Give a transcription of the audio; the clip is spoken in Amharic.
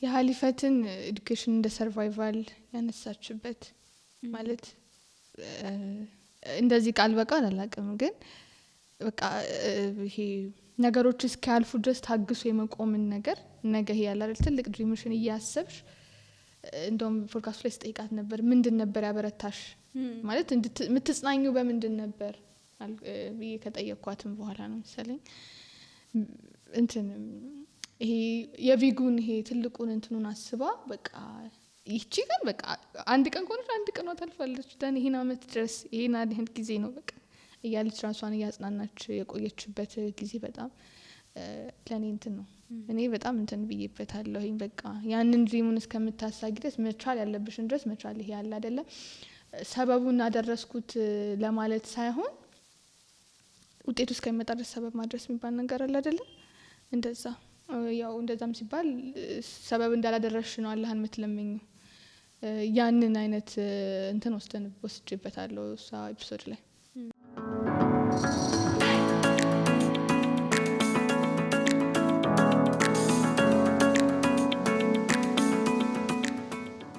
የሀሊፈትን ኤዱኬሽን እንደ ሰርቫይቫል ያነሳችበት ማለት እንደዚህ ቃል በቃል አላውቅም ግን በቃ ይሄ ነገሮች እስኪያልፉ ድረስ ታግሶ የመቆምን ነገር ነገ ይሄ ያለ አይደል ትልቅ ድሪምሽን እያሰብሽ እንደውም ፎርካስት ላይ ስጠይቃት ነበር ምንድን ነበር ያበረታሽ ማለት የምትጽናኙ በምንድን ነበር ብዬ ከጠየቅኳትም በኋላ ነው መሰለኝ እንትን ይሄ የቪጉን ይሄ ትልቁን እንትኑን አስባ በቃ ይቺ ቀን በቃ አንድ ቀን ቆንጆ አንድ ቀን ታልፋለች ደን ይሄን አመት ድረስ ይሄን አንድ ጊዜ ነው በቃ እያለች ራሷን ያጽናናች የቆየችበት ጊዜ በጣም ለኔ እንትን ነው እኔ በጣም እንትን ብዬበታለሁኝ በቃ ያንን ድሪሙን እስከምታሳጊ ድረስ መቻል ያለብሽን ድረስ መቻል ይሄ ያለ አይደለ ሰበቡን አደረስኩት ለማለት ሳይሆን ውጤቱ እስከሚመጣ ድረስ ሰበብ ማድረስ የሚባል ነገር አለ አይደለ እንደዛ ያው እንደዛም ሲባል ሰበብ እንዳላደረሽ ነው አላህን የምትለምኙ ያንን አይነት እንትን ወስጄበታለሁ እሷ ኤፒሶድ ላይ